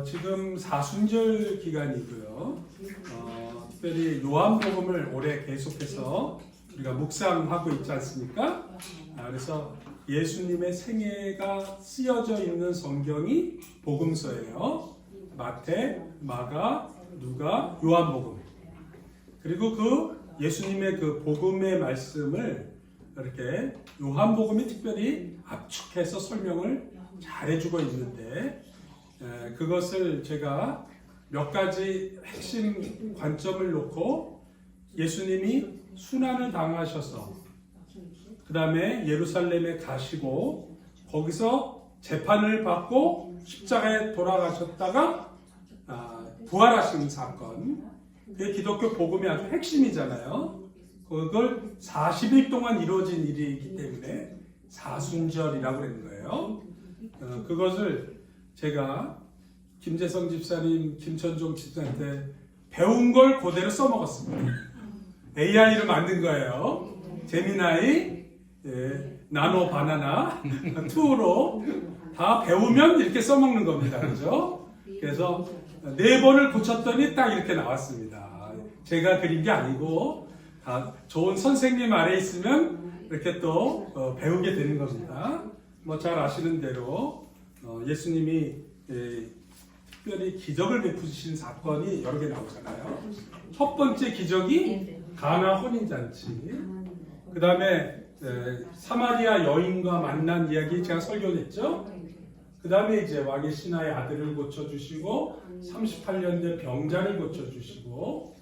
지금 사순절 기간이고요. 특별히 요한복음을 올해 계속해서 우리가 묵상하고 있지 않습니까? 그래서 예수님의 생애가 쓰여져 있는 성경이 복음서예요. 마태, 마가, 누가, 요한복음. 그리고 그 예수님의 그 복음의 말씀을 이렇게 요한복음이 특별히 압축해서 설명을 잘해주고 있는데, 그것을 제가 몇 가지 핵심 관점을 놓고 예수님이 순환을 당하셔서 그 다음에 예루살렘에 가시고 거기서 재판을 받고 십자가에 돌아가셨다가 부활하신 사건, 그게 기독교 복음의 아주 핵심이잖아요. 그걸 40일 동안 이루어진 일이기 때문에 사순절이라고 그러는 거예요. 그것을 제가 김재성 집사님, 김천종 집사한테 배운 걸 그대로 써먹었습니다. AI를 만든 거예요. 제미나이, 나노 바나나 2로 다 배우면 이렇게 써먹는 겁니다. 그죠? 그래서 4번을 고쳤더니 딱 이렇게 나왔습니다. 제가 그린 게 아니고 다 좋은 선생님 아래 있으면 이렇게 또 배우게 되는 겁니다. 뭐 잘 아시는 대로 예수님이 특별히 기적을 베푸신 사건이 여러 개 나오잖아요. 첫 번째 기적이 가나 혼인잔치, 그 다음에 사마리아 여인과 만난 이야기 제가 설교했죠. 그 다음에 이제 왕의 신하의 아들을 고쳐주시고 38년 된 병자를 고쳐주시고,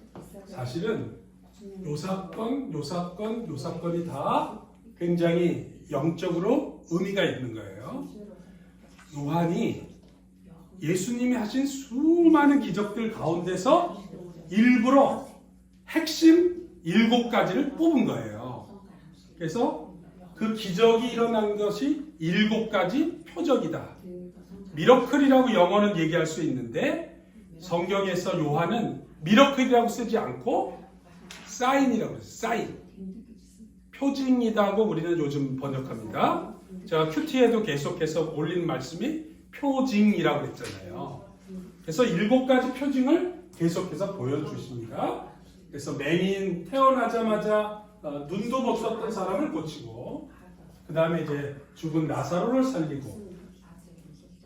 사실은 요 사건이 다 굉장히 영적으로 의미가 있는 거예요. 요한이 예수님이 하신 수많은 기적들 가운데서 일부러 핵심 7가지를 뽑은 거예요. 그래서 그 기적이 일어난 것이 7가지 표적이다. 미러클이라고 영어는 얘기할 수 있는데 성경에서 요한은 미러클이라고 쓰지 않고 사인이라고 해요. 사인. 표징이다고 우리는 요즘 번역합니다. 제가 큐티에도 계속해서 올린 말씀이 표징이라고 했잖아요. 그래서 7가지 표징을 계속해서 보여주십니다. 그래서 맹인, 태어나자마자 눈도 못 떴던 사람을 고치고, 그 다음에 이제 죽은 나사로를 살리고,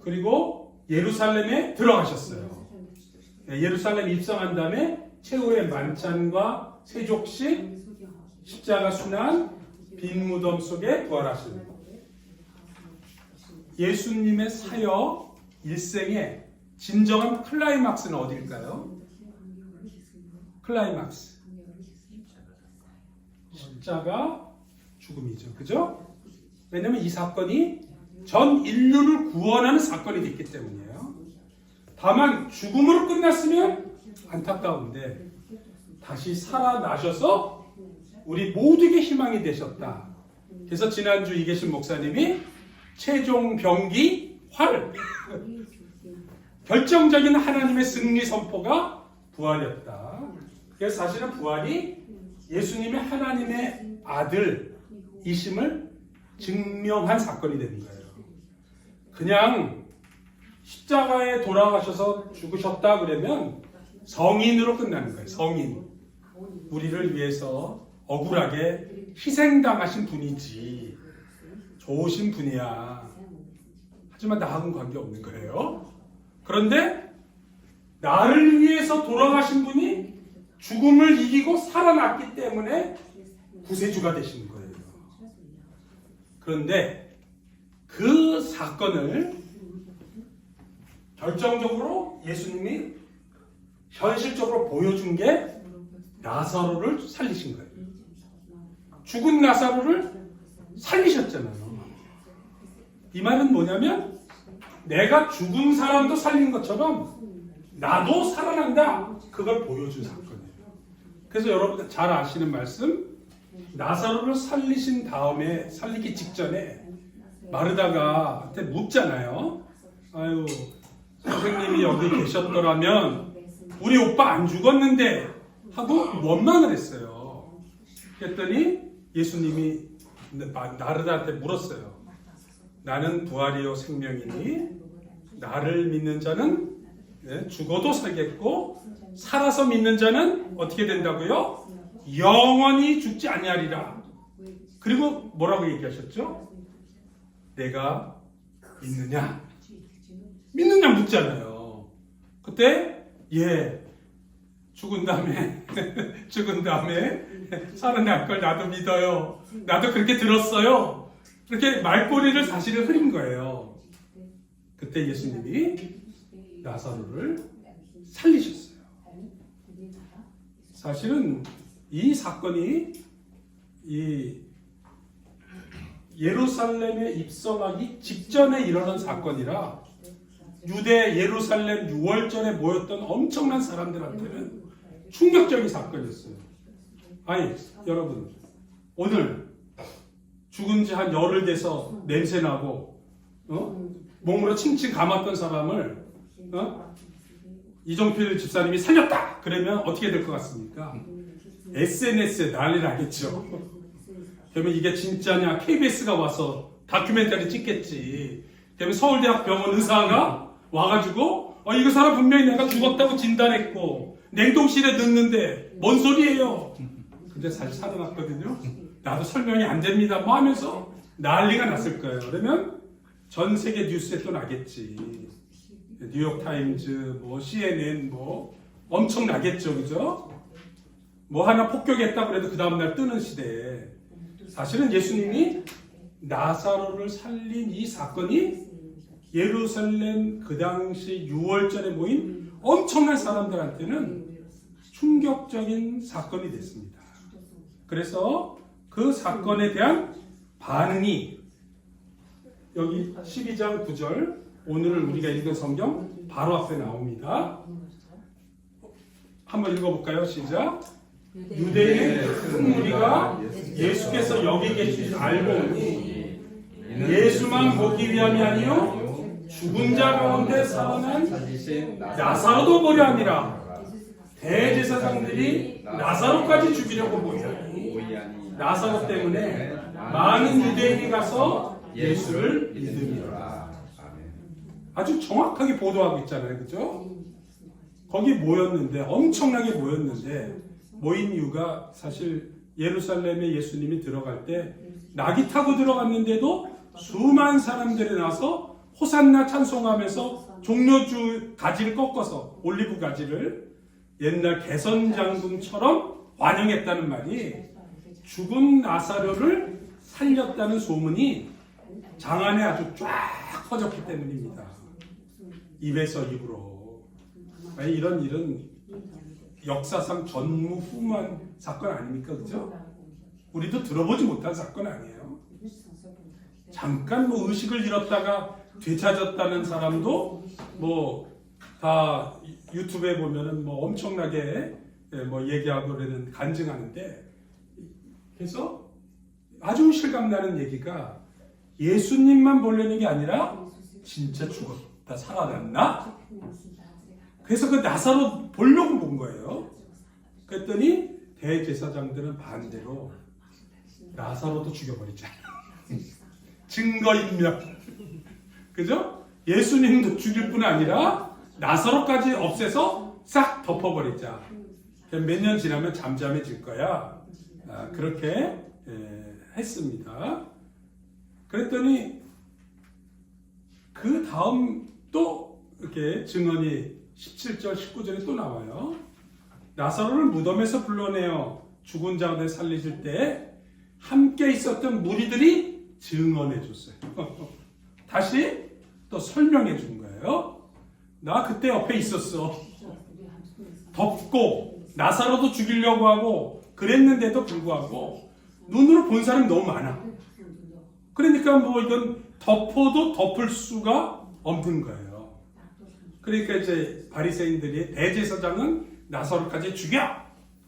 그리고 예루살렘에 들어가셨어요. 예루살렘 입성한 다음에 최후의 만찬과 세족식, 십자가 순환, 빈 무덤 속에 부활하시는 것. 예수님의 사역 일생의 진정한 클라이막스는 어디일까요? 클라이막스. 십자가 죽음이죠. 그죠? 왜냐하면 이 사건이 전 인류를 구원하는 사건이 됐기 때문이에요. 다만 죽음으로 끝났으면 안타까운데 다시 살아나셔서 우리 모두에게 희망이 되셨다. 그래서 지난주 이계신 목사님이 최종 병기 활, 결정적인 하나님의 승리 선포가 부활이었다. 그래서 사실은 부활이 예수님의 하나님의 아들이심을 증명한 사건이 되는 거예요. 그냥 십자가에 돌아가셔서 죽으셨다 그러면 성인으로 끝나는 거예요. 성인. 우리를 위해서 억울하게 희생당하신 분이지, 좋으신 분이야. 하지만 나하고는 관계없는 거예요. 그런데 나를 위해서 돌아가신 분이 죽음을 이기고 살아났기 때문에 구세주가 되신 거예요. 그런데 그 사건을 결정적으로 예수님이 현실적으로 보여준 게 나사로를 살리신 거예요. 죽은 나사로를 살리셨잖아요. 이 말은 뭐냐면 내가 죽은 사람도 살린 것처럼 나도 살아난다. 그걸 보여준 사건이에요. 그래서 여러분들 잘 아시는 말씀, 나사로를 살리신 다음에, 살리기 직전에 마르다가한테 묻잖아요. 아유, 선생님이 여기 계셨더라면 우리 오빠 안 죽었는데 하고 원망을 했어요. 그랬더니 예수님이 나르다한테 물었어요. 나는 부활이요 생명이니 나를 믿는 자는 죽어도 살겠고 살아서 믿는 자는 어떻게 된다고요? 영원히 죽지 아니하리라. 그리고 뭐라고 얘기하셨죠? 내가 믿느냐? 믿느냐 묻잖아요. 그때 죽은 다음에 살아날 걸 나도 믿어요. 나도 그렇게 들었어요. 그렇게 말꼬리를 사실은 흐린 거예요. 그때 예수님이 나사로를 살리셨어요. 사실은 이 사건이 이 예루살렘에 입성하기 직전에 일어난 사건이라 유대 예루살렘 6월절에 모였던 엄청난 사람들한테는 충격적인 사건이었어요. 아니 여러분, 오늘 죽은 지 한 열흘 돼서 냄새나고 몸으로 칭칭 감았던 사람을 이종필 집사님이 살렸다 그러면 어떻게 될 것 같습니까? SNS에 난리 나겠죠. 그러면 이게 진짜냐, KBS가 와서 다큐멘터리 찍겠지. 그러면 서울대학 병원 의사가 와가지고 이거 사람 분명히 내가 죽었다고 진단했고 냉동실에 넣는데 뭔 소리예요? 근데 사실 살아났거든요. 나도 설명이 안 됩니다 뭐 하면서 난리가 났을 거예요. 그러면 전 세계 뉴스에 또 나겠지. 뉴욕타임즈, CNN 엄청 나겠죠, 그죠? 뭐 하나 폭격했다 그래도 그 다음날 뜨는 시대에 사실은 예수님이 나사로를 살린 이 사건이 예루살렘 그 당시 6월절에 모인 엄청난 사람들한테는 충격적인 사건이 됐습니다. 그래서 그 사건에 대한 반응이 여기 12장 9절 오늘 우리가 읽은 성경 바로 앞에 나옵니다. 한번 읽어볼까요? 시작. 유대인의 큰 무리가 예수께서 여기 계시지 알고 오니 예수만 보기 위함이 아니요 죽은 자 가운데 살아난 나사로도 보려 함이라. 대제사장들이 나사로까지 죽이려고 모이하니 나사로 때문에 많은 유대인이 가서 예수를 믿음이라. 아주 정확하게 보도하고 있잖아요, 그죠? 거기 모였는데 엄청나게 모였는데 모인 이유가 사실 예루살렘에 예수님이 들어갈 때 낙이 타고 들어갔는데도 수많은 사람들이 나서 호산나 찬송하면서 종려주 가지를 꺾어서 올리브 가지를 옛날 개선장군처럼 환영했다는 말이 죽은 나사로를 살렸다는 소문이 장안에 아주 쫙 퍼졌기 때문입니다. 입에서 입으로. 이런 역사상 전무후무한 사건 아닙니까? 그죠? 우리도 들어보지 못한 사건 아니에요. 잠깐 의식을 잃었다가 되찾았다는 사람도 다 유튜브에 보면은 엄청나게 얘기하고 그러는 간증하는데, 그래서 아주 실감나는 얘기가 예수님만 보려는 게 아니라 진짜 죽었다 살아났나? 그래서 그 나사로 보려고 본 거예요. 그랬더니 대제사장들은 반대로 나사로도 죽여버리자. 증거인멸. 그죠? 예수님도 죽일 뿐 아니라 나사로까지 없애서 싹 덮어버리자. 몇 년 지나면 잠잠해질 거야. 그렇게 했습니다. 그랬더니 그 다음 또 이렇게 증언이 17절, 19절에 또 나와요. 나사로를 무덤에서 불러내어 죽은 자들 살리실 때 함께 있었던 무리들이 증언해 줬어요. 다시 또 설명해 준 거예요. 나 그때 옆에 있었어. 덮고 나사로도 죽이려고 하고 그랬는데도 불구하고 눈으로 본 사람이 너무 많아. 그러니까 이건 덮어도 덮을 수가 없는 거예요. 그러니까 이제 바리새인들이 대제사장은 나사로까지 죽여!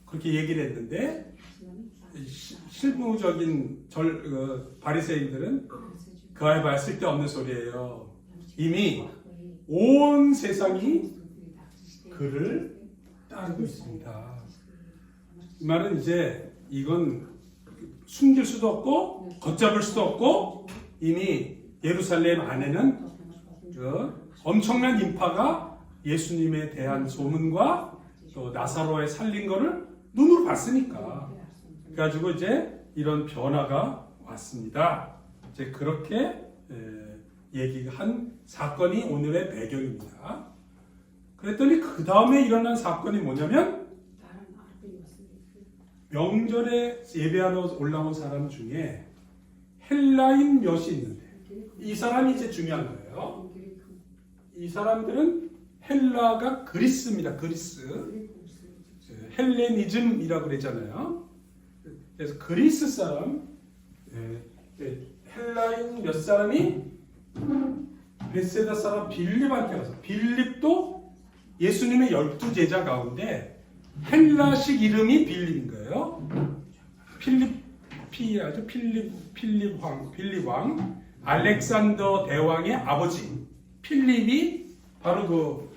그렇게 얘기를 했는데 실무적인 바리새인들은 그아이바야 쓸데없는 소리예요. 이미 온 세상이 그를 따르고 있습니다. 이 말은 이제 이건 숨길 수도 없고 걷잡을 수도 없고 이미 예루살렘 안에는 엄청난 인파가 예수님에 대한 소문과 또 나사로의 살린 거를 눈으로 봤으니까. 그래가지고 이제 이런 변화가 왔습니다. 이제 그렇게 얘기한 사건이 오늘의 배경입니다. 그랬더니 그 다음에 일어난 사건이 뭐냐면 명절에 예배하러 올라온 사람 중에 헬라인 몇이 있는데 이 사람이 이제 중요한 거예요. 이 사람들은 헬라가 그리스입니다. 그리스. 헬레니즘이라고 그랬잖아요. 그래서 그리스 사람, 헬라인 몇 사람이 베세다 사람 빌립한테 가서, 빌립도 예수님의 12제자 가운데 헬라식 이름이 빌립인 거예요. 필립 왕, 알렉산더 대왕의 아버지 필립이 바로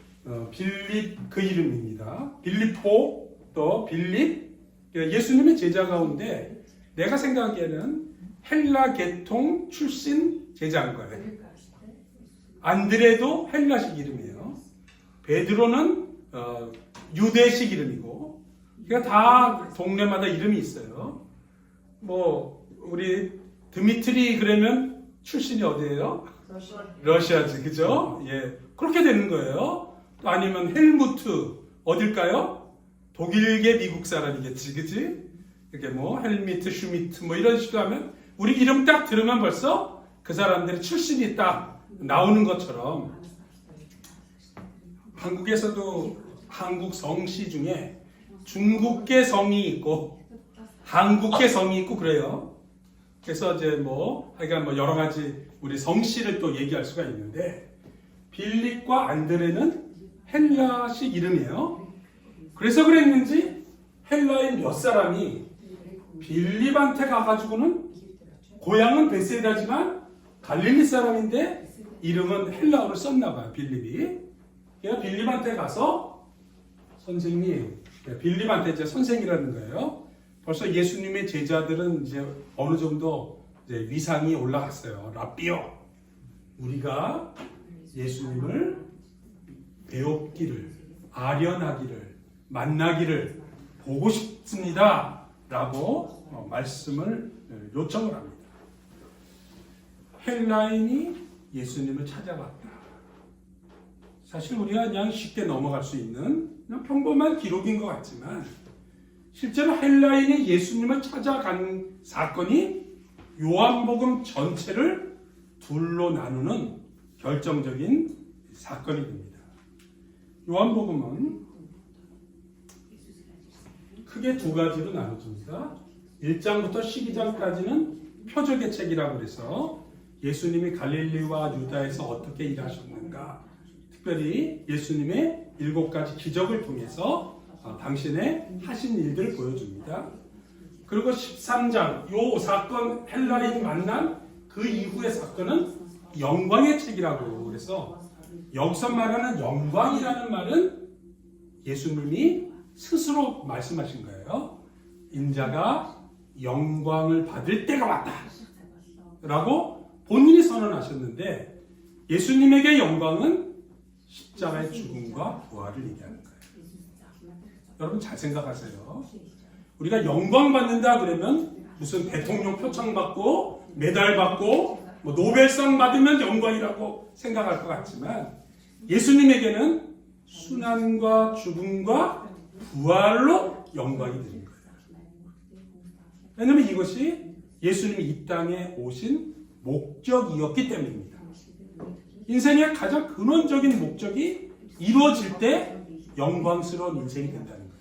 빌립 그 이름입니다. 빌립보 또 빌립, 예수님의 제자 가운데 내가 생각하기에는 헬라 계통 출신 제자인 거예요. 안드레도 헬라식 이름이에요. 베드로는 유대식 이름이고, 그러니까 다 동네마다 이름이 있어요. 뭐 우리 드미트리 그러면 출신이 어디예요? 러시아지, 그죠? 예, 그렇게 되는 거예요. 또 아니면 헬무트 어딜까요? 독일계 미국 사람이겠지, 그지? 이렇게 뭐 헬미트, 슈미트 뭐 이런 식으로 하면 우리 이름 딱 들으면 벌써 그 사람들의 출신이 딱 나오는 것처럼 한국에서도 한국 성씨 중에 중국계 성이 있고 한국계 성이 있고 그래요. 그래서 이제 하여간 여러 가지 우리 성씨를 또 얘기할 수가 있는데 빌립과 안드레는 헬라식 이름이에요. 그래서 그랬는지 헬라인 몇 사람이 빌립한테 가가지고는 고향은 베세다지만 갈릴리 사람인데 이름은 헬라어를 썼나봐요. 빌립이. 그래서 빌립한테 가서 선생님, 빌립한테 이제 선생이라는 거예요. 벌써 예수님의 제자들은 이제 어느 정도 이제 위상이 올라갔어요. 라삐요. 우리가 예수님을 배웠기를, 아련하기를, 만나기를 보고 싶습니다. 라고 말씀을 요청을 합니다. 헬라인이 예수님을 찾아왔다. 사실 우리가 그냥 쉽게 넘어갈 수 있는 그냥 평범한 기록인 것 같지만 실제로 헬라인이 예수님을 찾아간 사건이 요한복음 전체를 둘로 나누는 결정적인 사건이 됩니다. 요한복음은 크게 두 가지로 나눠집니다. 1장부터 12장까지는 표적의 책이라고 해서 예수님이 갈릴리와 유다에서 어떻게 일하셨는가, 특별히 예수님의 7가지 기적을 통해서 당신의 하신 일들을 보여줍니다. 그리고 13장, 요 사건 헬라인이 만난 그 이후의 사건은 영광의 책이라고 그래서 여기서 말하는 영광이라는 말은 예수님이 스스로 말씀하신 거예요. 인자가 영광을 받을 때가 왔다 라고 본인이 선언하셨는데 예수님에게 영광은 십자가의 죽음과 부활을 얘기하는 거예요. 여러분 잘 생각하세요. 우리가 영광 받는다 그러면 무슨 대통령 표창 받고 메달 받고 노벨상 받으면 영광이라고 생각할 것 같지만 예수님에게는 순환과 죽음과 부활로 영광이 되는 거예요. 왜냐하면 이것이 예수님이 이 땅에 오신 목적이었기 때문입니다. 인생의 가장 근원적인 목적이 이루어질 때 영광스러운 인생이 된다는 거예요.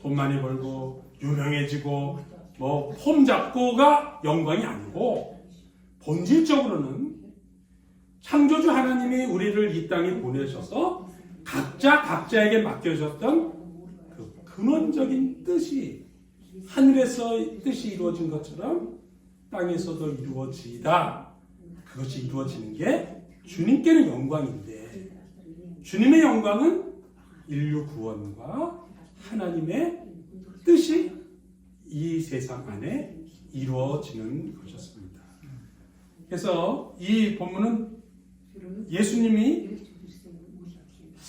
돈 많이 벌고 유명해지고 폼 잡고가 영광이 아니고 본질적으로는 창조주 하나님이 우리를 이 땅에 보내셔서 각자에게 맡겨졌던 그 근원적인 뜻이 하늘에서 뜻이 이루어진 것처럼 땅에서도 이루어지다. 그것이 이루어지는 게 주님께는 영광인데 주님의 영광은 인류 구원과 하나님의 뜻이 이 세상 안에 이루어지는 것이었습니다. 그래서 이 본문은 예수님이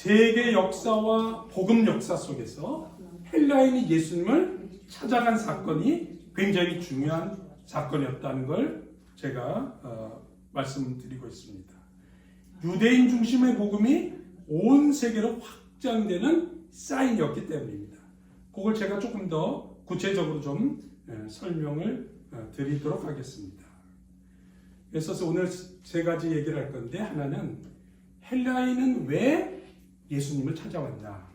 세계 역사와 복음 역사 속에서 헬라인이 예수님을 찾아간 사건이 굉장히 중요한 사건이었다는 걸 제가 말씀드리고 있습니다. 유대인 중심의 복음이 온 세계로 확장되는 사인이었기 때문입니다. 그걸 제가 조금 더 구체적으로 좀 설명을 드리도록 하겠습니다. 그래서 오늘 세 가지 얘기를 할 건데, 하나는 헬라인은 왜 예수님을 찾아왔냐,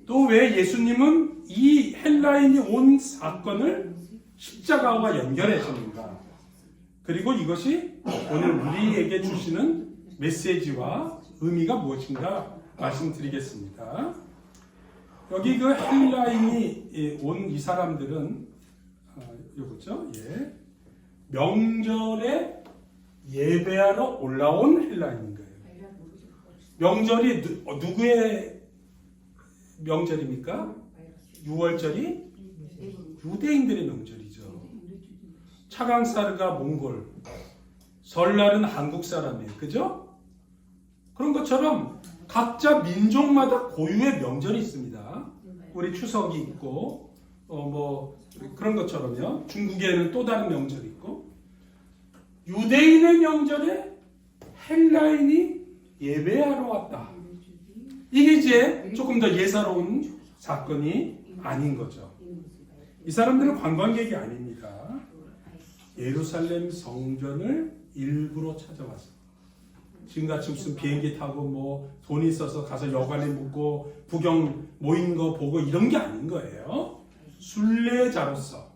또 왜 예수님은 이 헬라인이 온 사건을 십자가와 연결해 주는가, 그리고 이것이 오늘 우리에게 주시는 메시지와 의미가 무엇인가 말씀드리겠습니다. 여기 그 헬라인이 온 이 사람들은 요거죠. 예. 명절에 예배하러 올라온 헬라인인 거예요. 명절이 누구의 명절입니까? 유월절이 유대인들의 명절이죠. 차강사르가 몽골, 설날은 한국 사람이에요. 그죠? 그런 것처럼 각자 민족마다 고유의 명절이 있습니다. 우리 추석이 있고, 그런 것처럼요. 중국에는 또 다른 명절이 있고, 유대인의 명절에 헬라인이 예배하러 왔다. 이게 이제 조금 더 예사로운 사건이 아닌 거죠. 이 사람들은 관광객이 아닙니다. 예루살렘 성전을 일부러 찾아와서, 지금같이 무슨 비행기 타고 돈 있어서 가서 여관에 묵고 구경 모인 거 보고 이런 게 아닌 거예요. 순례자로서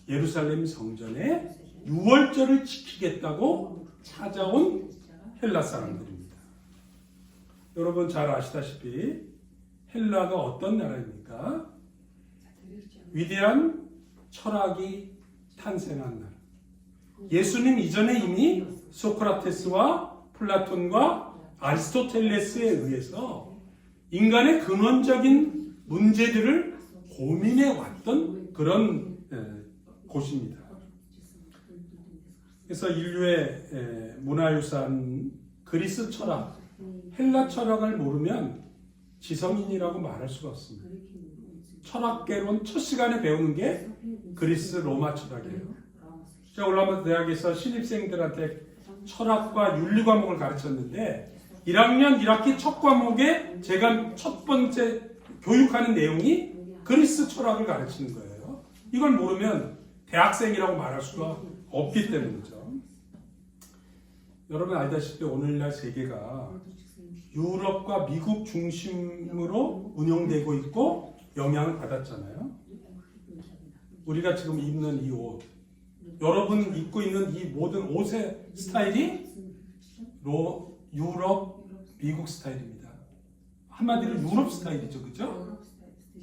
예루살렘 성전에 유월절을 지키겠다고 찾아온 헬라 사람들입니다. 여러분 잘 아시다시피 헬라가 어떤 나라입니까? 위대한 철학이 탄생한 나라. 예수님 이전에 이미 소크라테스와 플라톤과 아리스토텔레스에 의해서 인간의 근원적인 문제들을 고민해 왔던 그런 곳입니다. 그래서 인류의 문화유산 그리스 철학, 헬라 철학을 모르면 지성인이라고 말할 수가 없습니다. 철학계론 첫 시간에 배우는 게 그리스 로마 철학이에요. 제가 올라마 대학에서 신입생들한테 철학과 윤리 과목을 가르쳤는데 1학년 1학기 첫 과목에 제가 첫 번째 교육하는 내용이 그리스 철학을 가르치는 거예요. 이걸 모르면 대학생이라고 말할 수가 없기 때문이죠. 여러분 알다시피 오늘날 세계가 유럽과 미국 중심으로 운영되고 있고 영향을 받았잖아요. 우리가 지금 입는 이 옷, 여러분 입고 있는 이 모든 옷의 스타일이 유럽, 미국 스타일입니다. 한마디로 유럽 스타일이죠. 그죠?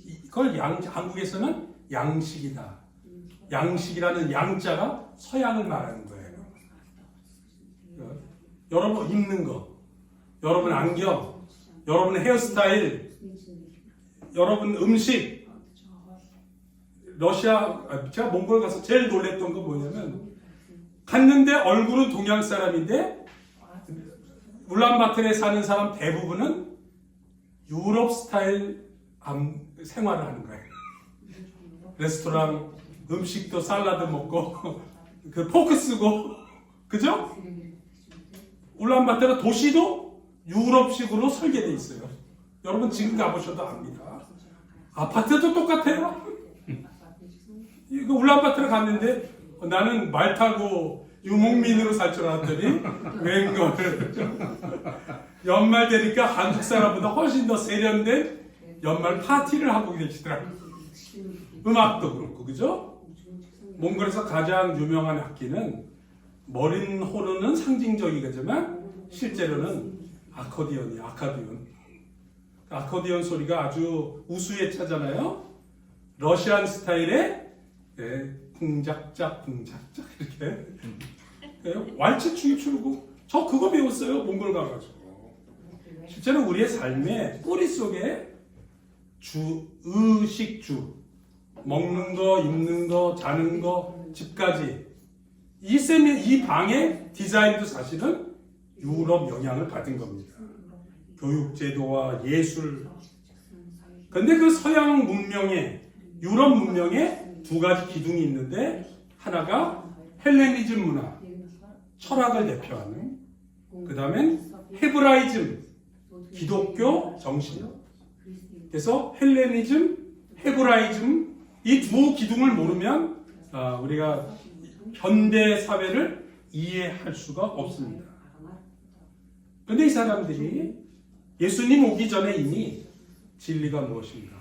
이걸 한국에서는 양식이다. 양식이라는 양자가 서양을 말하는 거예요. 여러분 입는 거, 여러분 안경, 여러분 헤어스타일, 여러분 음식, 제가 몽골 가서 제일 놀랬던 건 뭐냐면, 갔는데 얼굴은 동양 사람인데 울란바토르에 사는 사람 대부분은 유럽 스타일 생활을 하는 거예요. 레스토랑 음식도 샐러드 먹고 그 포크 쓰고, 그죠? 울란바토르 도시도 유럽식으로 설계되어 있어요. 여러분 지금 가보셔도 압니다. 아파트도 똑같아요. 이거 울란바토르 갔는데 나는 말 타고 유목민으로 살 줄 알았더니 웬걸 연말 되니까 한국 사람보다 훨씬 더 세련된 연말 파티를 하고 계시더라고요. 음악도 그렇고, 그죠? 몽골에서 가장 유명한 악기는 머린 호르는 상징적이겠지만 실제로는 아코디언이에요. 아코디언 소리가 아주 우수해차잖아요. 러시안 스타일의 쿵작작 이렇게 왈츠춤이 추고, 저 그거 배웠어요. 몽골 가가지고. 실제로 우리의 삶의 뿌리 속에 의식주, 먹는 거, 입는 거, 자는 거, 집까지 이 방의 디자인도 사실은 유럽 영향을 받은 겁니다. 교육제도와 예술. 그런데 그 서양 문명에, 유럽 문명에 두 가지 기둥이 있는데 하나가 헬레니즘 문화, 철학을 대표하는, 그 다음엔 헤브라이즘, 기독교 정신. 그래서 헬레니즘, 헤브라이즘 이 두 기둥을 모르면 우리가 현대 사회를 이해할 수가 없습니다. 그런데 이 사람들이 예수님 오기 전에 이미 진리가 무엇인가,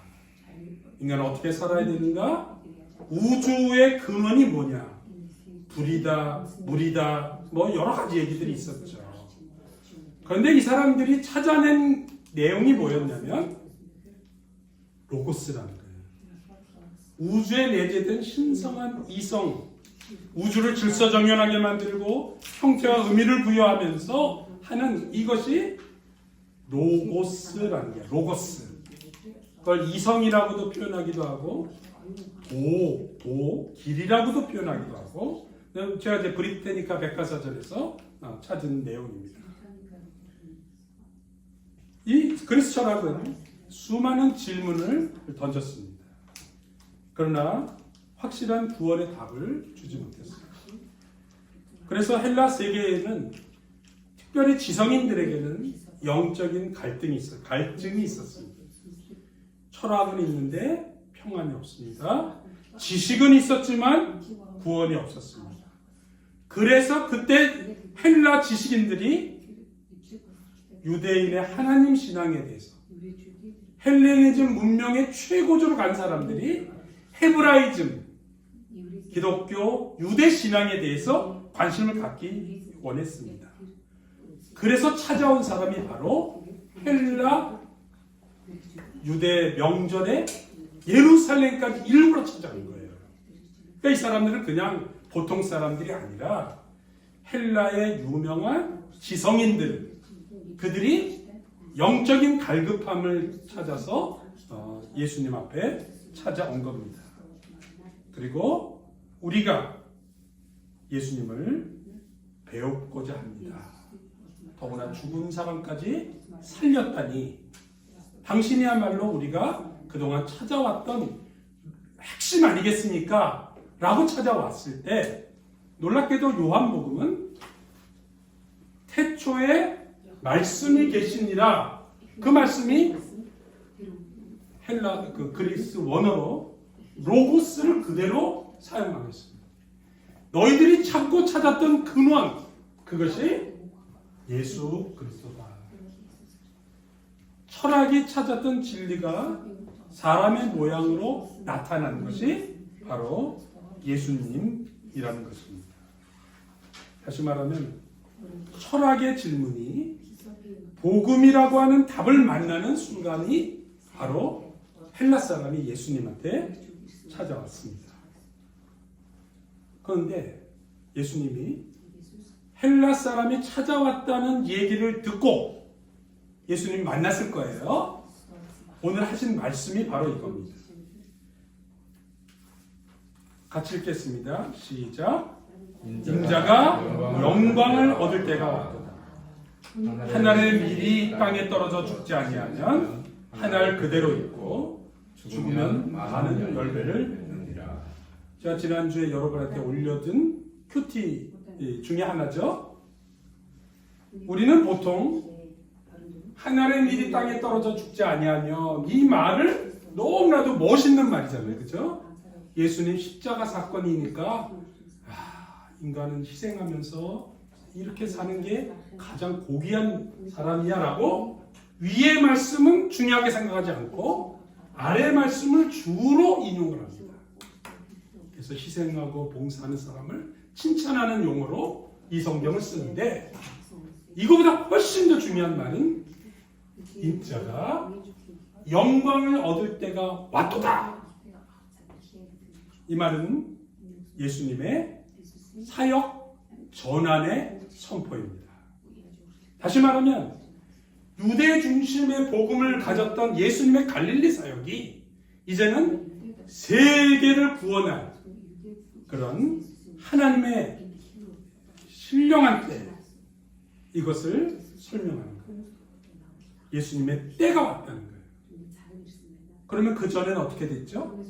인간은 어떻게 살아야 되는가, 우주의 근원이 뭐냐, 불이다, 물이다, 뭐 여러 가지 얘기들이 있었죠. 그런데 이 사람들이 찾아낸 내용이 뭐였냐면 로고스라는 거예요. 우주에 내재된 신성한 이성, 우주를 질서정연하게 만들고 형태와 의미를 부여하면서 하는 이것이 로고스라는 게 로고스. 그걸 이성이라고도 표현하기도 하고 길이라고도 표현하기도 하고, 제가 이제 브리테니카 백과사전에서 찾은 내용입니다. 이 그리스 철학은 수많은 질문을 던졌습니다. 그러나 확실한 구원의 답을 주지 못했습니다. 그래서 헬라 세계에는 특별히 지성인들에게는 영적인 갈등이 있었습니다. 철학은 있는데 평안이 없습니다. 지식은 있었지만 구원이 없었습니다. 그래서 그때 헬라 지식인들이 유대인의 하나님 신앙에 대해서, 헬레니즘 문명의 최고조로 간 사람들이 헤브라이즘, 기독교, 유대 신앙에 대해서 관심을 갖기 원했습니다. 그래서 찾아온 사람이 바로 헬라 유대 명절에 예루살렘까지 일부러 찾아온 거예요. 그러니까 이 사람들은 그냥 보통 사람들이 아니라 헬라의 유명한 지성인들, 그들이 영적인 갈급함을 찾아서 예수님 앞에 찾아온 겁니다. 그리고 우리가 예수님을 배우고자 합니다. 더구나 죽은 사람까지 살렸다니, 당신이야말로 우리가 그동안 찾아왔던 핵심 아니겠습니까? 라고 찾아왔을 때 놀랍게도 요한복음은 태초에 말씀이 계시니라, 그 말씀이 헬라 그리스 원어로 로고스를 그대로 사용하겠습니다. 너희들이 찾고 찾았던 근원, 그것이 예수 그리스도다. 철학이 찾았던 진리가 사람의 모양으로 나타난 것이 바로 예수님이라는 것입니다. 다시 말하면 철학의 질문이 복음이라고 하는 답을 만나는 순간이 바로 헬라 사람이 예수님한테 찾아왔습니다. 그런데 예수님이 헬라 사람이 찾아왔다는 얘기를 듣고 예수님이 만났을 거예요. 오늘 하신 말씀이 바로 이겁니다. 같이 읽겠습니다. 시작. 인자가 영광을 얻을 때가 왔도다. 한 알의 밀이 땅에 떨어져 죽지 아니하면 한 알 그대로 있고 죽으면 많은 열매를 맺느니라. 제가 지난주에 여러분한테 올려둔 큐티 중에 하나죠. 우리는 보통 한 알의 밀이 땅에 떨어져 죽지 아니하면, 이 말을 너무나도 멋있는 말이잖아요. 그렇죠? 예수님 십자가 사건이니까 인간은 희생하면서 이렇게 사는 게 가장 고귀한 사람이야 라고 위의 말씀은 중요하게 생각하지 않고 아래의 말씀을 주로 인용을 합니다. 그래서 희생하고 봉사하는 사람을 칭찬하는 용어로 이 성경을 쓰는데, 이거보다 훨씬 더 중요한 말은 인자가 영광을 얻을 때가 왔도다. 이 말은 예수님의 사역 전환의 선포입니다. 다시 말하면 유대 중심의 복음을 가졌던 예수님의 갈릴리 사역이 이제는 세계를 구원할 그런 하나님의 신령한 때, 이것을 설명하는 거예요. 예수님의 때가 왔다는 거예요. 그러면 그 전에는 어떻게 됐죠?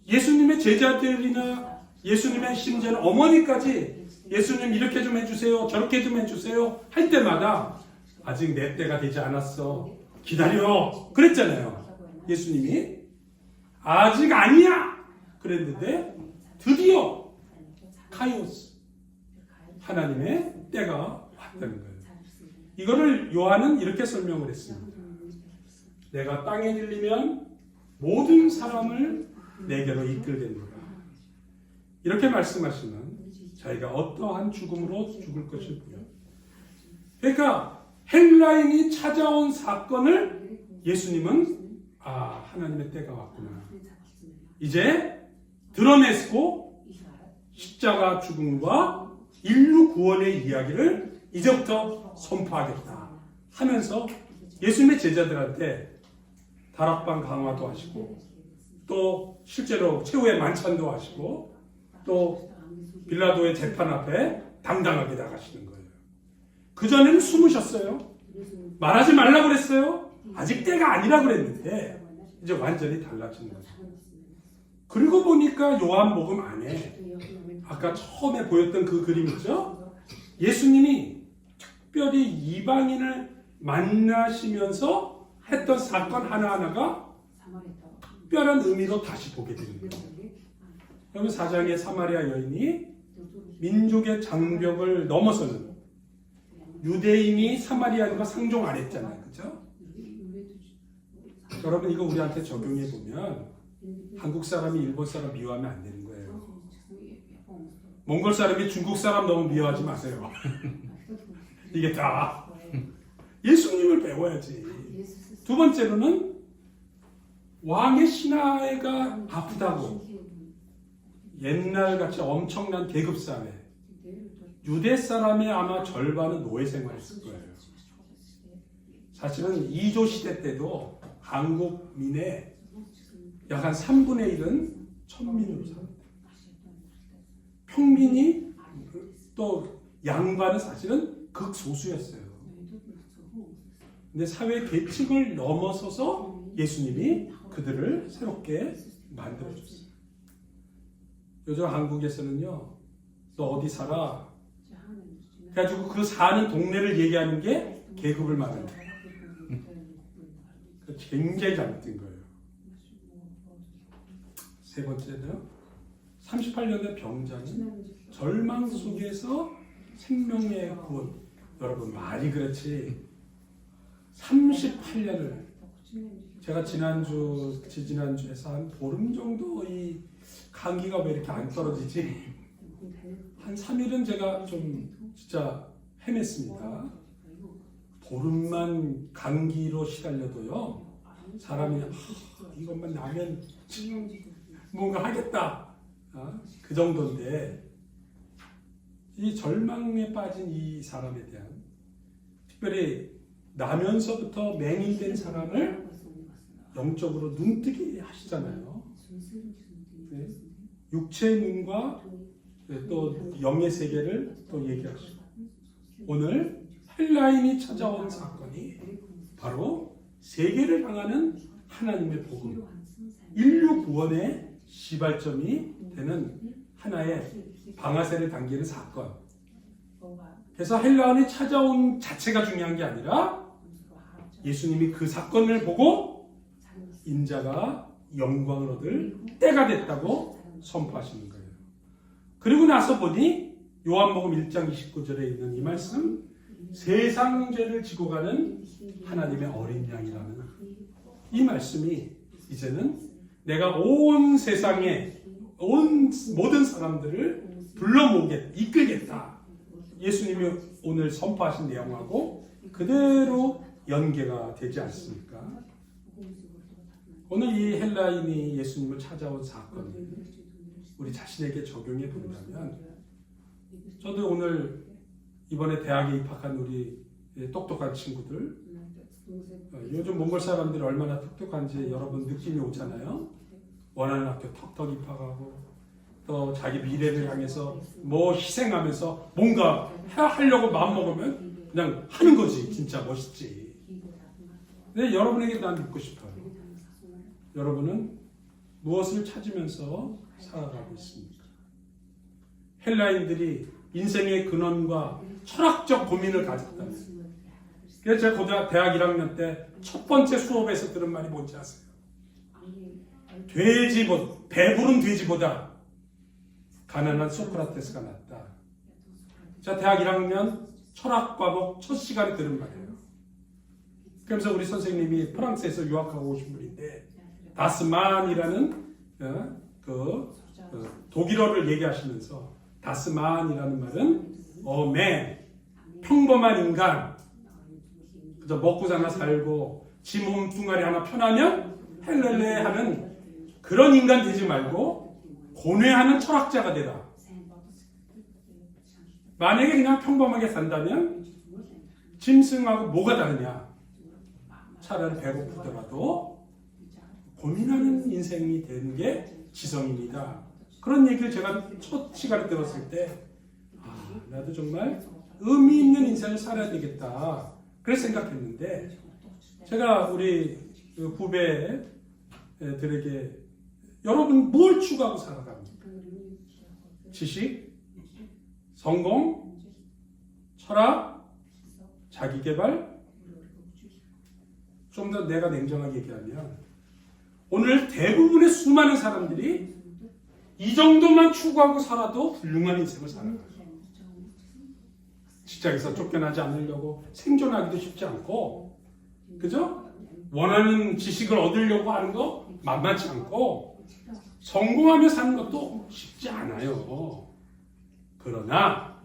예수님의 제자들이나 예수님의 심지어는 어머니까지 예수님 이렇게 좀 해주세요, 저렇게 좀 해주세요 할 때마다 아직 내 때가 되지 않았어, 기다려 그랬잖아요. 예수님이 아직 아니야 그랬는데 드디어 카이오스, 하나님의 때가 왔다는 거예요. 이거를 요한은 이렇게 설명을 했습니다. 내가 땅에 들리면 모든 사람을 내게로 이끌겠노라. 이렇게 말씀하시면 자기가 어떠한 죽음으로 죽을 것이고요. 그러니까 헬라인이 찾아온 사건을 예수님은 하나님의 때가 왔구나, 이제 드러내고 십자가 죽음과 인류 구원의 이야기를 이제부터 선포하겠다 하면서 예수님의 제자들한테 다락방 강화도 하시고 또 실제로 최후의 만찬도 하시고 또 빌라도의 재판 앞에 당당하게 나가시는 거예요. 그전에는 숨으셨어요. 말하지 말라고 그랬어요. 아직 때가 아니라 그랬는데 이제 완전히 달라지는 거죠. 그리고 보니까 요한복음 안에 아까 처음에 보였던 그 그림 있죠? 예수님이 특별히 이방인을 만나시면서 했던 사건 하나하나가 특별한 의미로 다시 보게 되는 거예요. 그러면 4장의 사마리아 여인이 민족의 장벽을 넘어서는, 유대인이 사마리아인과 상종 안 했잖아요. 그죠? 여러분 이거 우리한테 적용해 보면 한국 사람이 일본 사람 미워하면 안 되는 거예요. 몽골 사람이 중국 사람 너무 미워하지 마세요. 이게 다 예수님을 배워야지. 두 번째로는 왕의 신하가 아프다고 옛날같이 엄청난 계급사회, 유대 사람의 아마 절반은 노예 생활했을 거예요. 사실은 2조 시대 때도 한국민의 약 한 3분의 1은 천민으로 살았다. 평민이 또 양반은 사실은 극소수였어요. 근데 사회 계층을 넘어서서 예수님이 그들을 새롭게 만들어줬어요. 요즘 한국에서는요, 너 어디 살아? 그래가지고 그 사는 동네를 얘기하는 게 계급을 말하는 거예요. 굉장히 잘못된 거예요. 세 번째는 38년의 병자는 절망 속에서 생명의 구원. 여러분 말이 그렇지 38년을, 제가 지난주에서 한 보름 정도 이 감기가 왜 이렇게 안 떨어지지? 한 3일은 제가 좀 진짜 헤맸습니다. 보름만 감기로 시달려도요, 사람이 이것만 나면 뭔가 하겠다, 그 정도인데 이 절망에 빠진 이 사람에 대한, 특별히 나면서부터 맹인된 사람을 영적으로 눈뜨게 하시잖아요. 네. 육체의 눈과 또 영의 세계를 또 얘기하시고, 오늘 헬라인이 찾아온 사건이 바로 세계를 향하는 하나님의 복음, 인류 구원의 시발점이 되는 하나의 방아쇠를 당기는 사건. 그래서 헬라인이 찾아온 자체가 중요한 게 아니라 예수님이 그 사건을 보고 인자가 영광을 얻을 때가 됐다고 선포하시는 거예요. 그리고 나서 보니 요한복음 1장 29절에 있는 이 말씀, 세상 죄를 지고 가는 하나님의 어린 양이라는 이 말씀이 이제는 내가 온 세상에 온 모든 사람들을 불러 모으겠다, 이끌겠다. 예수님이 오늘 선포하신 내용하고 그대로 연계가 되지 않습니까? 오늘 이 헬라인이 예수님을 찾아온 사건을 우리 자신에게 적용해 본다면, 저도 오늘 이번에 대학에 입학한 우리 똑똑한 친구들, 요즘 몽골 사람들이 얼마나 똑똑한지 여러분 느낌이 오잖아요. 원하는 학교 턱턱 입학하고 또 자기 미래를 향해서 뭐 희생하면서 뭔가 하려고 마음먹으면 그냥 하는 거지. 진짜 멋있지. 근데 여러분에게 난 묻고 싶어요. 여러분은 무엇을 찾으면서 살아가고 있습니까? 헬라인들이 인생의 근원과 철학적 고민을 가졌다면, 그래서 제가 대학 1학년 때 첫 번째 수업에서 들은 말이 뭔지 아세요? 배부른 돼지보다 가난한 소크라테스가 낫다. 자, 대학 1학년 철학 과목 첫 시간에 들은 말이에요. 그러면서 우리 선생님이 프랑스에서 유학하고 오신 분인데 다스만이라는 독일어를 얘기하시면서 다스만이라는 말은 man, 평범한 인간, 그저 먹고 사나 살고 지 몸뚱아리 하나 편하면 헬렐레 하는 그런 인간 되지 말고 고뇌하는 철학자가 되라. 만약에 그냥 평범하게 산다면 짐승하고 뭐가 다르냐? 차라리 배고프더라도 고민하는 인생이 되는 게 지성입니다. 그런 얘기를 제가 첫 시간에 들었을 때 나도 정말 의미 있는 인생을 살아야 되겠다. 그래서 생각했는데 제가 우리 후배들에게 여러분 뭘 추구하고 살아갑니까? 지식, 성공, 철학, 자기개발. 좀 더 내가 냉정하게 얘기하면 오늘 대부분의 수많은 사람들이 이 정도만 추구하고 살아도 훌륭한 인생을 살아가요. 직장에서 쫓겨나지 않으려고 생존하기도 쉽지 않고, 그죠? 원하는 지식을 얻으려고 하는 거 만만치 않고, 성공하며 사는 것도 쉽지 않아요. 그러나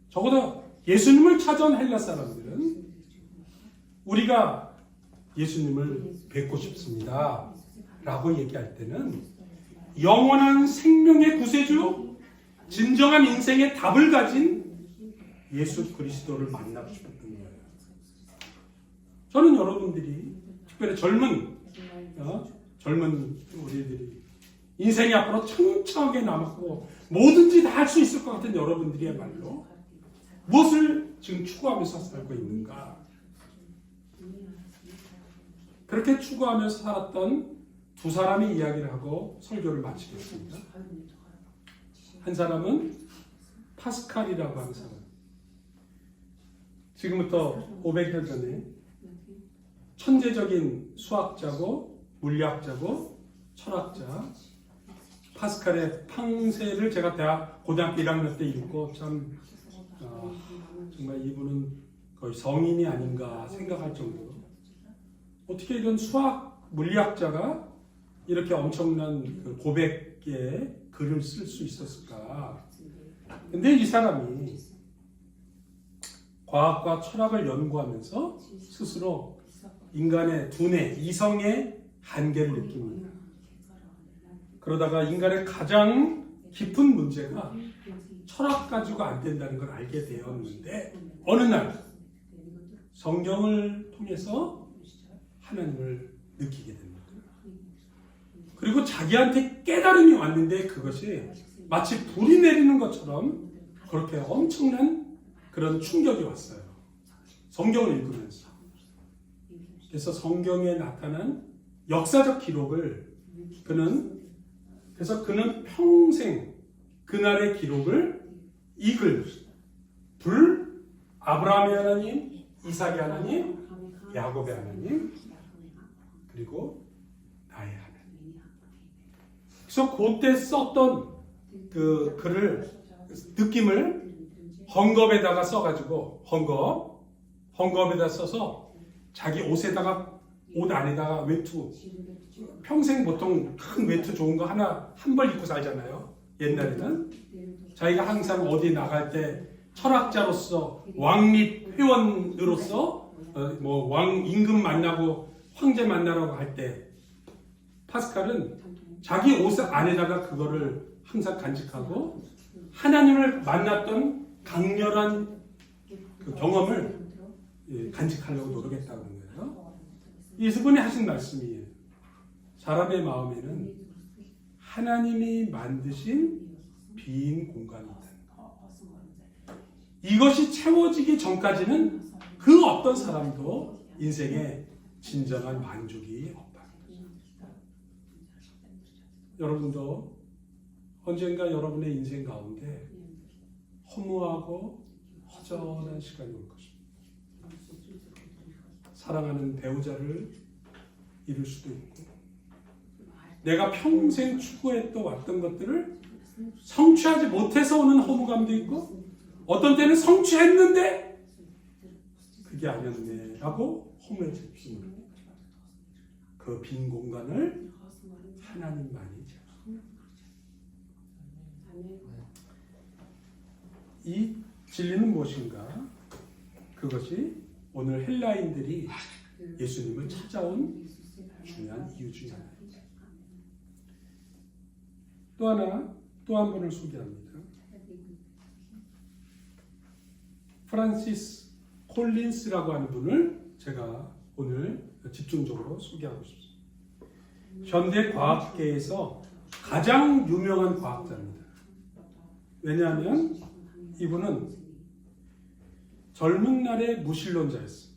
적어도 예수님을 찾아온 헬라 사람들은 우리가 예수님을 뵙고 싶습니다 라고 얘기할 때는 영원한 생명의 구세주, 진정한 인생의 답을 가진 예수 그리스도를 만나고 싶었던 거예요. 저는 여러분들이 특별히 젊은 우리들이 인생이 앞으로 청청하게 남았고 뭐든지 다 할 수 있을 것 같은 여러분들이야말로 무엇을 지금 추구하면서 살고 있는가? 그렇게 추구하면서 살았던 두 사람의 이야기를 하고 설교를 마치겠습니다. 한 사람은 파스칼이라고 하는 사람. 지금부터 500년 전에 천재적인 수학자고 물리학자고 철학자 파스칼의 팡세를 제가 고등학교 1학년 때 읽고 참 정말 이분은 거의 성인이 아닌가 생각할 정도로 어떻게 이런 수학 물리학자가 이렇게 엄청난 그 500개의 글을 쓸 수 있었을까? 근데 이 사람이 과학과 철학을 연구하면서 스스로 인간의 두뇌, 이성의 한계를 느낍니다. 그러다가 인간의 가장 깊은 문제가 철학 가지고 안 된다는 걸 알게 되었는데 어느 날 성경을 통해서 하나님을 느끼게 됩니다. 그리고 자기한테 깨달음이 왔는데 그것이 마치 불이 내리는 것처럼 그렇게 엄청난 그런 충격이 왔어요. 성경을 읽으면서. 그래서 성경에 나타난 역사적 기록을 그는 평생 그날의 기록을 읽을 아브라함의 하나님, 이삭의 하나님, 야곱의 하나님, 그리고 나의 하나님. 그래서 그때 썼던 그 글을 느낌을 헝겊에다가 써가지고 헝겊에다 써서 자기 옷에다가 옷 안에다가 외투 평생 보통 큰 외투 좋은 거 하나 한 벌 입고 살잖아요. 옛날에는 자기가 항상 어디 나갈 때 철학자로서 왕립 회원으로서 왕 임금 만나고 황제 만나라고 할 때 파스칼은 자기 옷 안에다가 그거를 항상 간직하고 하나님을 만났던 강렬한 그 경험을 간직하려고 노력했다고 하는 거예요. 이분이 하신 말씀이에요. 사람의 마음에는 하나님이 만드신 빈 공간이 있다. 이것이 채워지기 전까지는 그 어떤 사람도 인생에 진정한 만족이 없다. 여러분도 언젠가 여러분의 인생 가운데 허무하고 허전한 시간이 올 것입니다. 사랑하는 배우자를 잃을 수도 있고 내가 평생 추구했던 왔던 것들을 성취하지 못해서 오는 허무감도 있고 어떤 때는 성취했는데 그게 아니었네 라고 허무해질 수 있는 그 빈 공간을 하나님만이 채워줍니다. 이 진리는 무엇인가? 그것이 오늘 헬라인들이 예수님을 찾아온 중요한 이유 중에 하나입니다. 또 한 분을 소개합니다. 프란시스 콜린스라고 하는 분을 제가 오늘 집중적으로 소개하고 싶습니다. 현대 과학계에서 가장 유명한 과학자입니다. 왜냐하면 이분은 젊은 날의 무신론자였어요.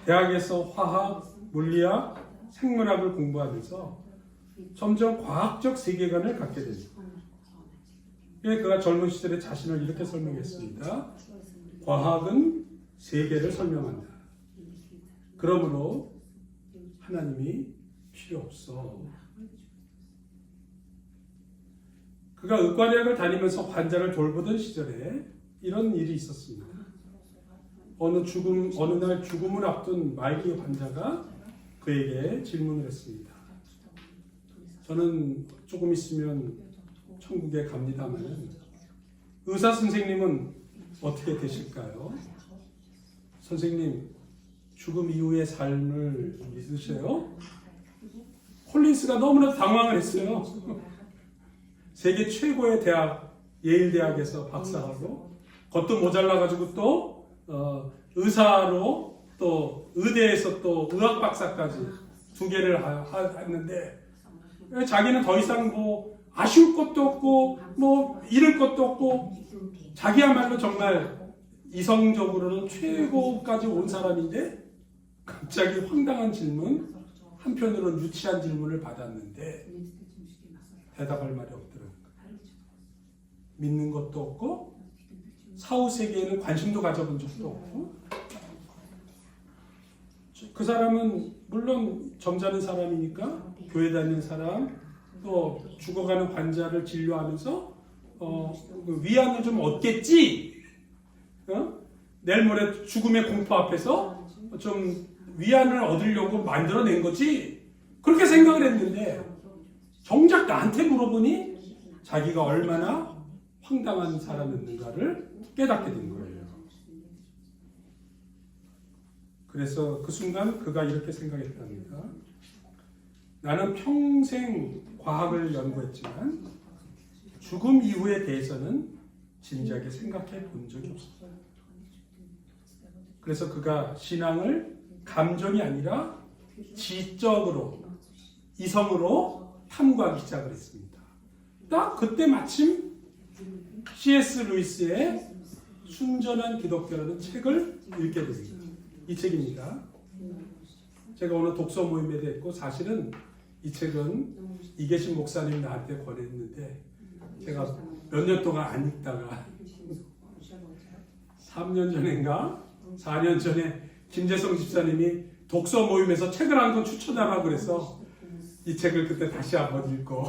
대학에서 화학, 물리학, 생물학을 공부하면서 점점 과학적 세계관을 갖게 됩니다. 그가 젊은 시절에 자신을 이렇게 설명했습니다. 과학은 세계를 설명한다. 그러므로 하나님이 필요 없어. 그가 의과대학을 다니면서 환자를 돌보던 시절에 이런 일이 있었습니다. 어느 날 죽음을 앞둔 말기 환자가 그에게 질문을 했습니다. 저는 조금 있으면 천국에 갑니다만 의사 선생님은 어떻게 되실까요? 선생님, 죽음 이후의 삶을 믿으세요? 콜린스가 너무나 당황을 했어요. 세계 최고의 대학, 예일 대학에서 박사하고 그것도 모자라가지고 또 의사로 또 의대에서 또 의학 박사까지 2개를 했는데 자기는 더 이상 뭐 아쉬울 것도 없고 뭐 잃을 것도 없고 자기야말로 정말 이성적으로는 최고까지 온 사람인데 갑자기 황당한 질문, 한편으로는 유치한 질문을 받았는데 대답할 말이 없더라고요. 믿는 것도 없고 사후 세계에는 관심도 가져본 적도 없고 그 사람은 물론 점잖은 사람이니까 교회 다니는 사람 또 죽어가는 환자를 진료하면서 위안을 좀 얻겠지. 내일 모레 죽음의 공포 앞에서 좀 위안을 얻으려고 만들어낸 거지. 그렇게 생각을 했는데 정작 나한테 물어보니 자기가 얼마나 황당한 사람이었는가를 깨닫게 된 거예요. 그래서 그 순간 그가 이렇게 생각했답니다. 나는 평생 과학을 연구했지만 죽음 이후에 대해서는 진지하게 생각해 본 적이 없었어요. 그래서 그가 신앙을 감정이 아니라 지적으로, 이성으로 탐구하기 시작을 했습니다. 딱 그때 마침 C.S. 루이스의 순전한 기독교라는 책을 읽게 됩니다. 이 책입니다. 제가 오늘 독서 모임에도 했고 사실은 이 책은 이계신 목사님이 나한테 권했는데 제가 몇 년 동안 안 읽다가 3년 전인가 4년 전에 김재성 집사님이 독서 모임에서 책을 한 권 추천하라고 그래서 이 책을 그때 다시 한번 읽고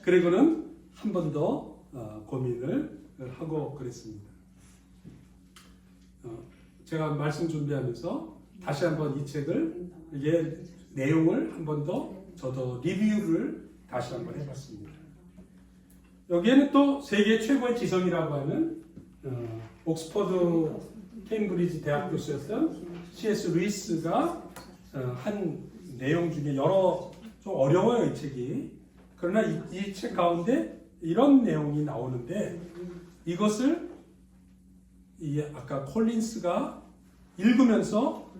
그리고는 한 번 더 고민을 하고 그랬습니다. 제가 말씀 준비하면서 다시 한번 이 책을 이게 내용을 한 번 더 저도 리뷰를 다시 한번 해봤습니다. 여기에는 또 세계 최고의 지성이라고 하는 옥스퍼드 케임브리지 대학 교수였던 C.S. 루이스가 한 내용 중에 여러 좀 어려워요 이 책이. 그러나 이 책 가운데 이런 내용이 나오는데 이것을 아까 콜린스가 읽으면서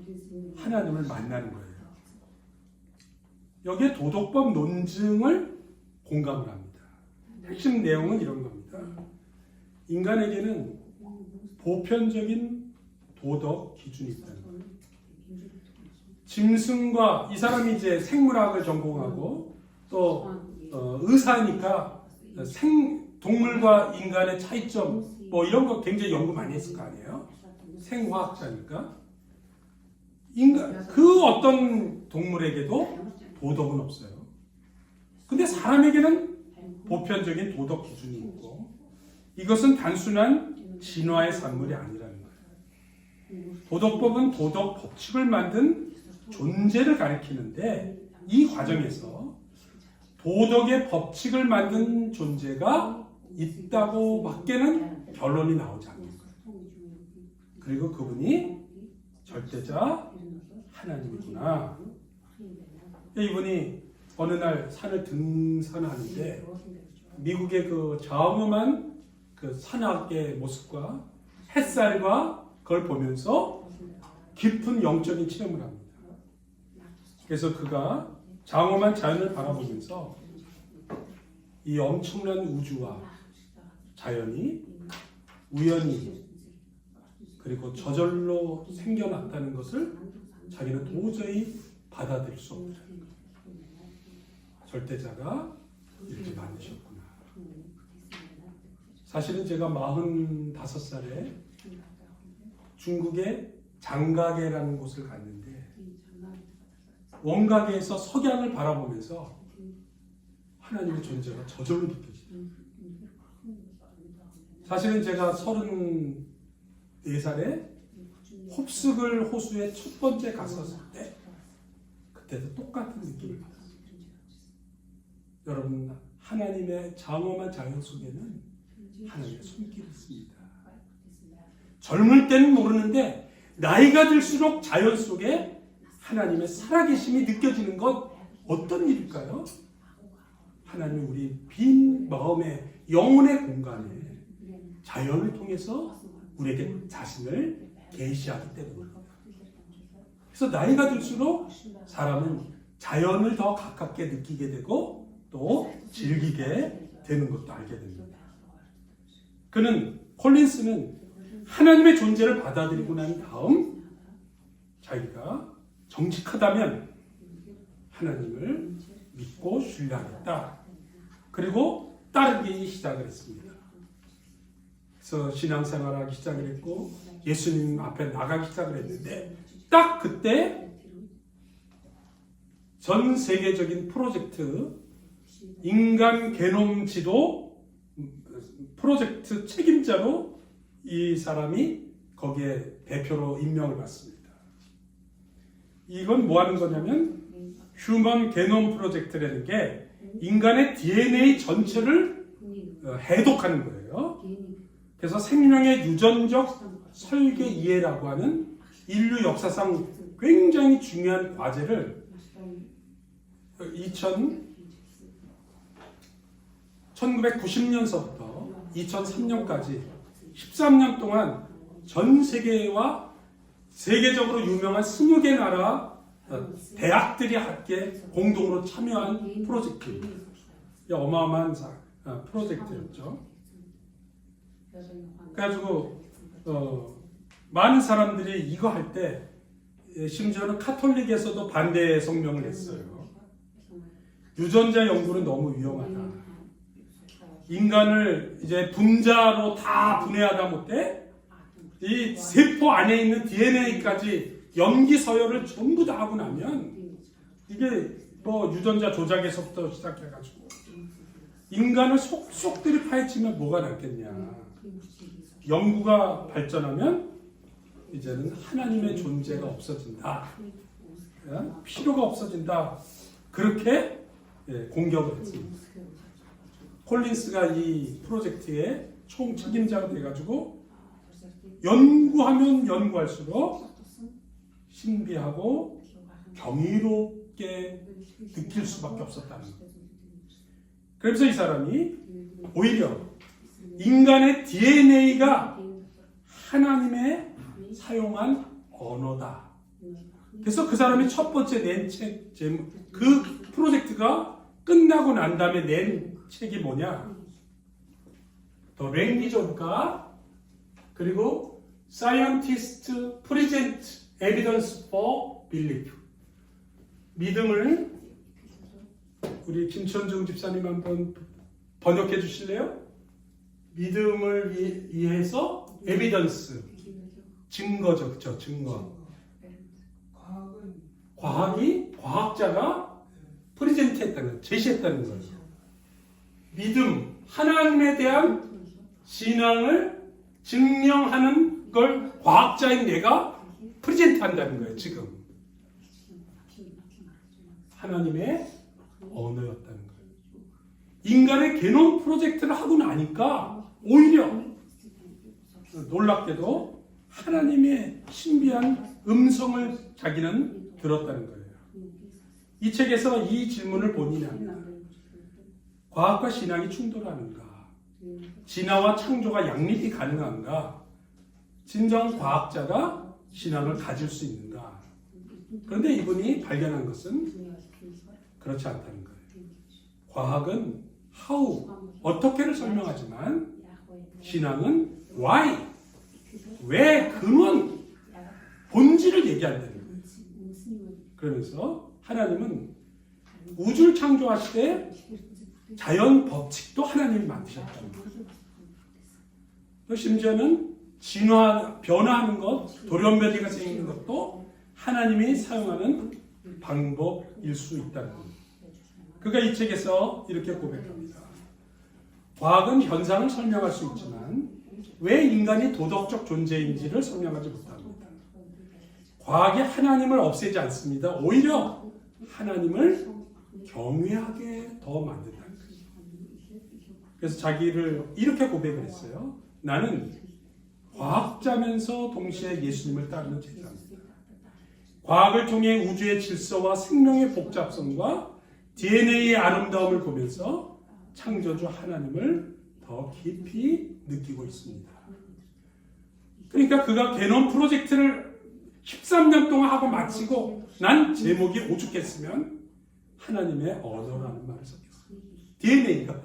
하나님을 만나는 거예요. 여기에 도덕법 논증을 공감을 합니다. 핵심 내용은 이런 겁니다. 인간에게는 보편적인 도덕 기준이 있다는 거예요. 짐승과 이 사람이 이제 생물학을 전공하고 또 의사니까 동물과 인간의 차이점 뭐 이런 거 굉장히 연구 많이 했을 거 아니에요. 생화학자니까 그 어떤 동물에게도 도덕은 없어요. 근데 사람에게는 보편적인 도덕 기준이 있고 이것은 단순한 진화의 산물이 아니라는 거예요. 도덕법은 도덕 법칙을 만든 존재를 가리키는데 이 과정에서 도덕의 법칙을 만든 존재가 있다고 밖에는 결론이 나오지 않는다. 그리고 그분이 절대자 하나님이구나. 이분이 어느 날 산을 등산하는데 미국의 그 장엄한 그 산악의 모습과 햇살과 그걸 보면서 깊은 영적인 체험을 합니다. 그래서 그가 장엄한 자연을 바라보면서 이 엄청난 우주와 자연이 우연히 그리고 저절로 생겨났다는 것을 자기는 도저히 받아들일 수 없다. 절대자가 이렇게 만드셨구나. 사실은 제가 45살에 중국의 장가계라는 곳을 갔는데 원가계에서 석양을 바라보면서 하나님의 존재가 저절로 느껴지더라고요. 사실은 제가 34살에 홉스글 호수에 첫 번째 갔었을 때 그때도 똑같은 느낌을 받았어요. 여러분, 하나님의 장엄한 자연 속에는 하나님의 손길이 있습니다. 젊을 때는 모르는데 나이가 들수록 자연 속에 하나님의 살아계심이 느껴지는 건 어떤 일일까요? 하나님이 우리 빈 마음의 영혼의 공간에 자연을 통해서 우리에게 자신을 계시하기 때문입니다. 그래서 나이가 들수록 사람은 자연을 더 가깝게 느끼게 되고 또 즐기게 되는 것도 알게 됩니다. 콜린스는 하나님의 존재를 받아들이고 난 다음 자기가 정직하다면 하나님을 믿고 신뢰하겠다. 그리고 따르기 시작을 했습니다. 그래서 신앙생활을 하기 시작을 했고 예수님 앞에 나가기 시작을 했는데 딱 그때 전 세계적인 프로젝트 인간 게놈 지도 프로젝트 책임자로 이 사람이 거기에 대표로 임명을 받습니다. 이건 뭐 하는 거냐면 휴먼 게놈 프로젝트라는 게 인간의 DNA 전체를 해독하는 거예요. 그래서 생명의 유전적 설계 이해라고 하는 인류 역사상 굉장히 중요한 과제를 1990년서부터 2003년까지 13년 동안 전 세계와 세계적으로 유명한 20개 나라 대학들이 함께 공동으로 참여한 프로젝트입니다. 어마어마한 프로젝트였죠. 그래가지고 많은 사람들이 이거 할 때 심지어는 카톨릭에서도 반대 성명을 냈어요. 유전자 연구는 너무 위험하다. 인간을 이제 분자로 다 분해하다 못해 이 세포 안에 있는 DNA까지 염기 서열을 전부 다 하고 나면 이게 뭐 유전자 조작에서부터 시작해가지고 인간을 속속들이 파헤치면 뭐가 낫겠냐. 연구가 발전하면 이제는 하나님의 존재가 없어진다. 필요가 없어진다. 그렇게 공격을 했습니다. 콜린스가 이 프로젝트의 총 책임자가 돼가지고 연구하면 연구할수록 신비하고 경이롭게 느낄 수밖에 없었다는 거예요. 그래서 이 사람이 오히려 인간의 DNA가 하나님의 사용한 언어다. 그래서 그 사람이 첫 번째 낸 책, 그 프로젝트가 끝나고 난 다음에 낸 책이 뭐냐? The Language of God 그리고 Scientist Present evidence for belief. 믿음을 우리 김천중 집사님 한번 번역해 주실래요? 믿음을 위해서 evidence, 증거죠, 그렇죠? 증거. 과학자가 프레젠트했다는 거예요. 제시했다는 거예요. 믿음, 하나님에 대한 신앙을 증명하는 걸 과학자인 내가 프레젠트한다는 거예요. 지금 하나님의 언어였다는 거예요. 인간의 게놈 프로젝트를 하고 나니까 오히려 놀랍게도 하나님의 신비한 음성을 자기는 들었다는 거예요. 이 책에서 이 질문을 본인이 합니다. 과학과 신앙이 충돌하는가? 진화와 창조가 양립이 가능한가? 진정 과학자가 신앙을 가질 수 있는가? 그런데 이분이 발견한 것은 그렇지 않다는 거예요. 과학은 how, 어떻게를 설명하지만 신앙은 why, 왜, 근원, 본질을 얘기한다는 거예요. 그러면서 하나님은 우주를 창조하실 때 자연 법칙도 하나님이 만드셨다는 거예요. 심지어는 변화하는 것, 돌연변이가 생기는 것도 하나님이 사용하는 방법일 수 있다는 거예요. 그가 이 책에서 이렇게 고백합니다. 과학은 현상을 설명할 수 있지만 왜 인간이 도덕적 존재인지를 설명하지 못합니다. 과학이 하나님을 없애지 않습니다. 오히려 하나님을 경외하게 더 만든다는 거예요. 그래서 자기를 이렇게 고백을 했어요. 나는 과학자면서 동시에 예수님을 따르는 제자입니다. 과학을 통해 우주의 질서와 생명의 복잡성과 DNA의 아름다움을 보면서 창조주 하나님을 더 깊이 느끼고 있습니다. 그러니까 그가 게놈 프로젝트를 13년 동안 하고 마치고 난 제목이 오죽했으면 하나님의 언어라는 말을 썼겠어요. DNA가.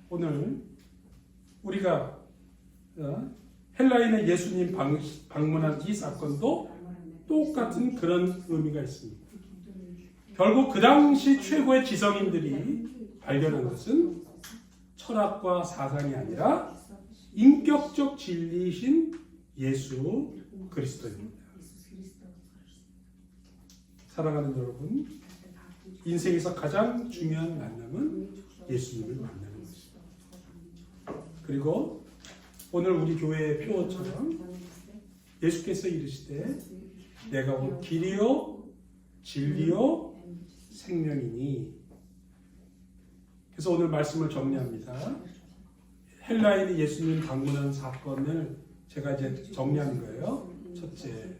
오늘 우리가 헬라인의 예수님 방문한 이 사건도 똑같은 그런 의미가 있습니다. 결국 그 당시 최고의 지성인들이 발견한 것은 철학과 사상이 아니라 인격적 진리이신 예수 그리스도입니다. 사랑하는 여러분, 인생에서 가장 중요한 만남은 예수님을 만나는 것입니다. 그리고 오늘 우리 교회의 표어처럼 예수께서 이르시되 내가 곧 길이요 진리요 생명이니. 그래서 오늘 말씀을 정리합니다. 헬라인이 예수님 방문한 사건을 제가 이제 정리한 거예요. 첫째,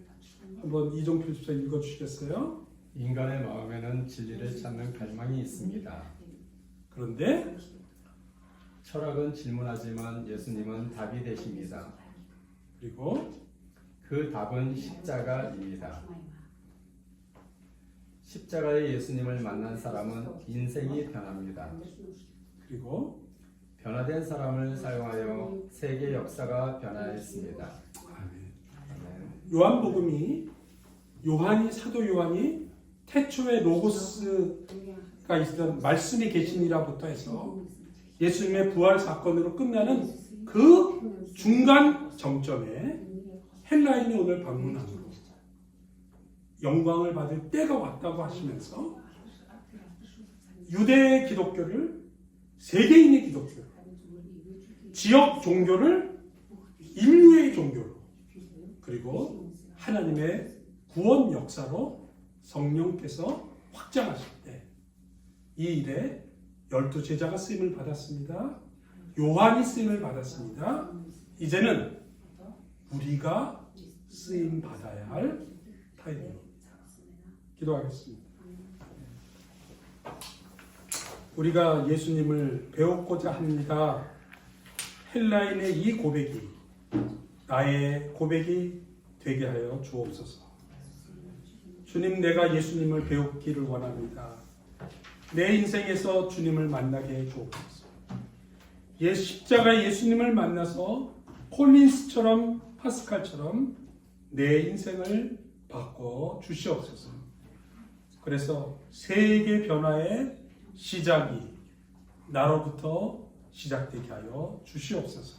한번 이종필 집사 읽어주시겠어요? 인간의 마음에는 진리를 찾는 갈망이 있습니다. 그런데 철학은 질문하지만 예수님은 답이 되십니다. 그리고 그 답은 십자가입니다. 십자가의 예수님을 만난 사람은 인생이 변합니다. 그리고 변화된 사람을 사용하여 세계 역사가 변화했습니다. 요한복음이 사도 요한이 태초에 로고스가 있던 말씀이 계시니라부터 해서 예수님의 부활 사건으로 끝나는 그 중간 정점에 헬라인이 오늘 방문한 거, 영광을 받을 때가 왔다고 하시면서 유대 기독교를 세계인의 기독교, 지역 종교를 인류의 종교로, 그리고 하나님의 구원 역사로 성령께서 확장하실 때 이 일에 12제자가 쓰임을 받았습니다. 요한이 쓰임을 받았습니다. 이제는 우리가 쓰임 받아야 할 타임입니다. 기도하겠습니다. 우리가 예수님을 배웠고자 합니다. 헬라인의 이 고백이 나의 고백이 되게 하여 주옵소서. 주님, 내가 예수님을 배우기를 원합니다. 내 인생에서 주님을 만나게 해 주옵소서. 십자가 예수님을 만나서 콜린스처럼 파스칼처럼 내 인생을 바꿔 주시옵소서. 그래서 세계 변화의 시작이 나로부터 시작되게 하여 주시옵소서.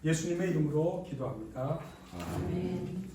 예수님의 이름으로 기도합니다. 아멘.